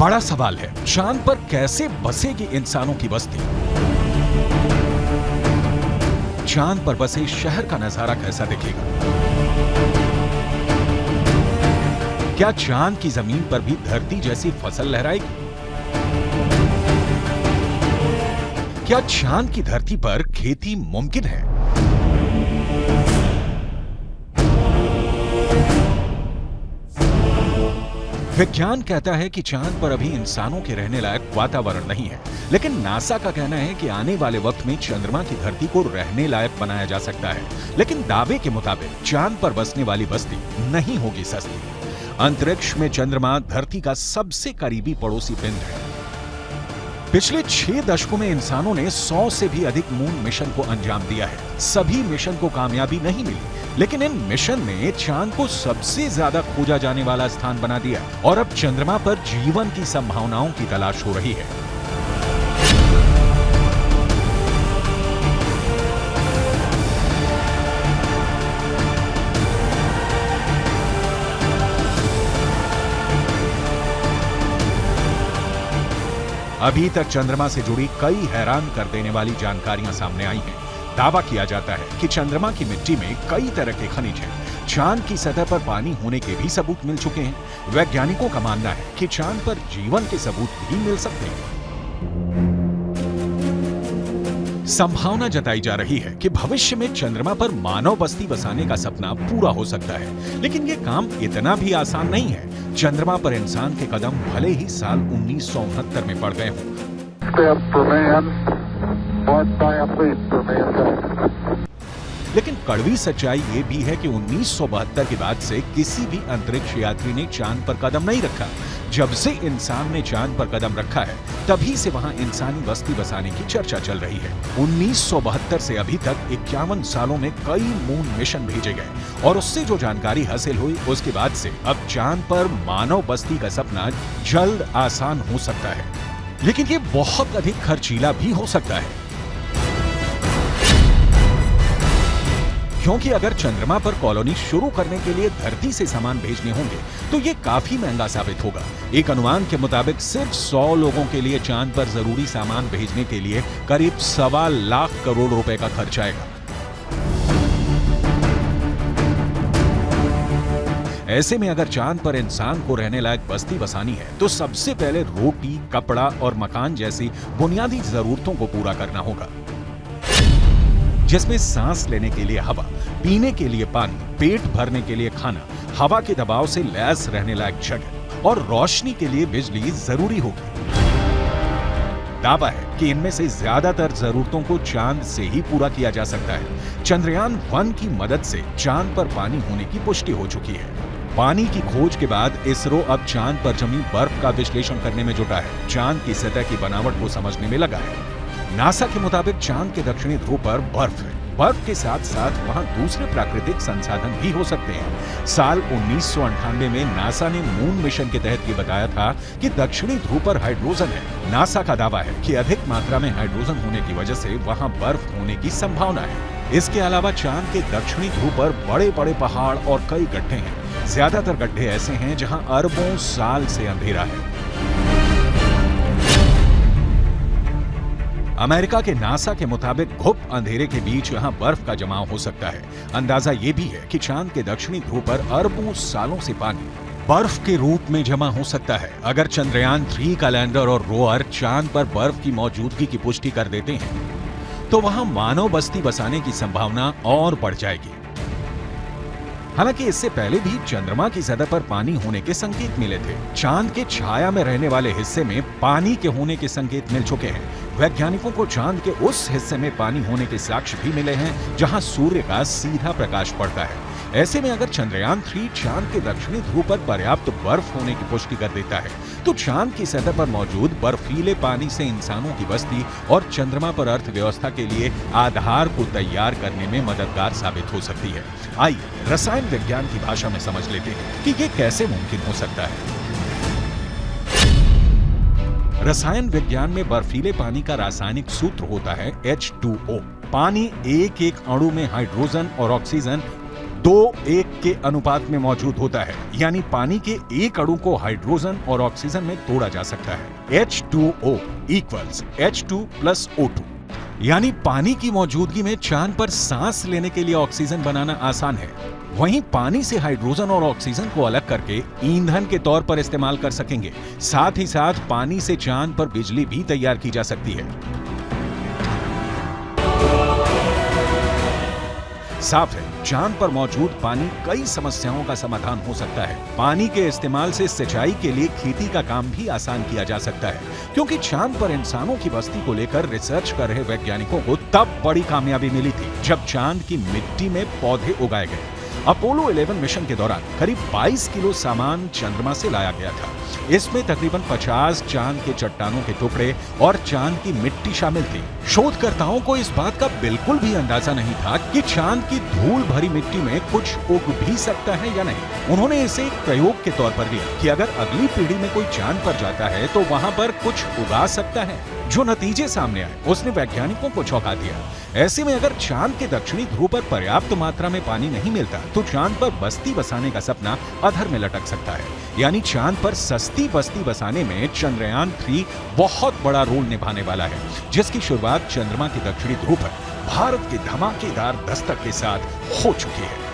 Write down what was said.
बड़ा सवाल है, चांद पर कैसे बसेगी इंसानों की बस्ती? चांद पर बसे शहर का नजारा कैसा दिखेगा? क्या चांद की जमीन पर भी धरती जैसी फसल लहराएगी? क्या चांद की धरती पर खेती मुमकिन है? विज्ञान कहता है कि चांद पर अभी इंसानों के रहने लायक वातावरण नहीं है, लेकिन नासा का कहना है कि आने वाले वक्त में चंद्रमा की धरती को रहने लायक बनाया जा सकता है। लेकिन दावे के मुताबिक चांद पर बसने वाली बस्ती नहीं होगी सस्ती। अंतरिक्ष में चंद्रमा धरती का सबसे करीबी पड़ोसी पिंड है। पिछले 6 दशकों में इंसानों ने 100 से भी अधिक मून मिशन को अंजाम दिया है। सभी मिशन को कामयाबी नहीं मिली, लेकिन इन मिशन ने चांद को सबसे ज्यादा खोजा जाने वाला स्थान बना दिया और अब चंद्रमा पर जीवन की संभावनाओं की तलाश हो रही है। अभी तक चंद्रमा से जुड़ी कई हैरान कर देने वाली जानकारियां सामने आई हैं। दावा किया जाता है कि चंद्रमा की मिट्टी में कई तरह के खनिज हैं। चांद की सतह पर पानी होने के भी सबूत मिल चुके हैं। वैज्ञानिकों का मानना है कि चांद पर जीवन के सबूत भी मिल सकते हैं। संभावना जताई जा रही है कि भविष्य में चंद्रमा पर मानव बस्ती बसाने का सपना पूरा हो सकता है, लेकिन यह काम इतना भी आसान नहीं है। चंद्रमा पर इंसान के कदम भले ही साल 1969 में पड़ गए हों, लेकिन कड़वी सच्चाई ये भी है कि 1972 के बाद से किसी भी अंतरिक्ष यात्री ने चांद पर कदम नहीं रखा। जब से इंसान ने चांद पर कदम रखा है, तभी से वहां इंसानी बस्ती बसाने की चर्चा चल रही है। 1972 से अभी तक 51 सालों में कई मून मिशन भेजे गए और उससे जो जानकारी हासिल हुई, उसके बाद से अब चांद पर मानव बस्ती का सपना जल्द आसान हो सकता है, लेकिन ये बहुत अधिक खर्चीला भी हो सकता है। क्योंकि अगर चंद्रमा पर कॉलोनी शुरू करने के लिए धरती से सामान भेजने होंगे तो ये काफी महंगा साबित होगा। एक अनुमान के मुताबिक सिर्फ 100 लोगों के लिए चांद पर जरूरी सामान भेजने के लिए करीब 1.25 लाख करोड़ रुपए का खर्च आएगा। ऐसे में अगर चांद पर इंसान को रहने लायक बस्ती बसानी है तो सबसे पहले रोटी, कपड़ा और मकान जैसी बुनियादी जरूरतों को पूरा करना होगा, जिसमें सांस लेने के लिए हवा, पीने के लिए पानी, पेट भरने के लिए खाना, हवा के दबाव से लैस रहने लायक जगह और रोशनी के लिए बिजली जरूरी होगी। दावा है कि इनमें से ज्यादातर जरूरतों को चांद से ही पूरा किया जा सकता है। चंद्रयान 1 की मदद से चांद पर पानी होने की पुष्टि हो चुकी है। पानी की खोज के बाद इसरो अब चांद पर जमी बर्फ का विश्लेषण करने में जुटा है। चांद की सतह की बनावट को समझने में लगा है। नासा के मुताबिक चांद के दक्षिणी ध्रुव पर बर्फ है। बर्फ के साथ साथ वहां दूसरे प्राकृतिक संसाधन भी हो सकते हैं। साल 1998 में नासा ने मून मिशन के तहत ये बताया था कि दक्षिणी ध्रुव पर हाइड्रोजन है। नासा का दावा है कि अधिक मात्रा में हाइड्रोजन होने की वजह से वहां बर्फ होने की संभावना है। इसके अलावा चांद के दक्षिणी ध्रुव पर बड़े बड़े पहाड़ और कई गड्ढे हैं। ज्यादातर गड्ढे ऐसे हैं जहां अरबों साल से अंधेरा है। अमेरिका के नासा के मुताबिक घुप अंधेरे के बीच यहां बर्फ का जमाव हो सकता है। अंदाजा यह भी है कि चांद के दक्षिणी ध्रुव पर अरबों सालों से पानी बर्फ के रूप में जमा हो सकता है। अगर चंद्रयान 3 का लैंडर और रोअर चांद पर बर्फ की मौजूदगी की पुष्टि कर देते हैं तो वहां मानव बस्ती बसाने की संभावना और बढ़ जाएगी। हालांकि इससे पहले भी चंद्रमा की सतह पर पानी होने के संकेत मिले थे। चांद के छाया में रहने वाले हिस्से में पानी के होने के संकेत मिल चुके हैं। वैज्ञानिकों को चांद के उस हिस्से में पानी होने के साक्ष्य भी मिले हैं जहां सूर्य का सीधा प्रकाश पड़ता है। ऐसे में अगर चंद्रयान 3 चांद के दक्षिणी ध्रुव पर पर्याप्त बर्फ होने की पुष्टि कर देता है तो चांद की सतह पर मौजूद बर्फीले पानी से इंसानों की बस्ती और चंद्रमा पर अर्थव्यवस्था के लिए आधार को तैयार करने में मददगार साबित हो सकती है। आइए रसायन विज्ञान की भाषा में समझ लेते हैं कि ये कैसे मुमकिन हो सकता है। रसायन विज्ञान में बर्फीले पानी का रासायनिक सूत्र होता है H2O। पानी एक एक अणु में हाइड्रोजन और ऑक्सीजन 2:1 के अनुपात में मौजूद होता है, यानी पानी के एक अणु को हाइड्रोजन और ऑक्सीजन में तोड़ा जा सकता है। H2O equals H2 plus O2, यानी पानी की मौजूदगी में चांद पर सांस लेने के लिए ऑक्सीजन बनाना आसान है। वहीं पानी से हाइड्रोजन और ऑक्सीजन को अलग करके ईंधन के तौर पर इस्तेमाल कर सकेंगे। साथ ही साथ पानी से चांद पर बिजली भी तैयार की जा सकती है। साफ है, चांद पर मौजूद पानी कई समस्याओं का समाधान हो सकता है। पानी के इस्तेमाल से सिंचाई के लिए खेती का काम भी आसान किया जा सकता है, क्योंकि चांद पर इंसानों की बस्ती को लेकर रिसर्च कर रहे वैज्ञानिकों को तब बड़ी कामयाबी मिली थी जब चांद की मिट्टी में पौधे उगाए गए। अपोलो 11 मिशन के दौरान करीब 22 किलो सामान चंद्रमा से लाया गया था। इसमें तकरीबन 50 चांद के चट्टानों के टुकड़े और चांद की मिट्टी शामिल थी। शोधकर्ताओं को इस बात का बिल्कुल भी अंदाजा नहीं था कि चांद की धूल भरी मिट्टी में कुछ उग भी सकता है या नहीं। उन्होंने इसे एक प्रयोग के तौर पर लिया कि अगर अगली पीढ़ी में कोई चांद पर जाता है तो वहां पर कुछ उगा सकता है। जो नतीजे सामने आए उसने वैज्ञानिकों को चौंका दिया। ऐसे में अगर चांद के दक्षिणी ध्रुव पर पर्याप्त मात्रा में पानी नहीं मिलता तो चांद पर बस्ती बसाने का सपना अधर में लटक सकता है। यानी चांद पर सस्ती बस्ती बसाने में चंद्रयान 3 बहुत बड़ा रोल निभाने वाला है, जिसकी शुरुआत चंद्रमा के दक्षिणी ध्रुव पर भारत के धमाकेदार दस्तक के साथ हो चुकी है।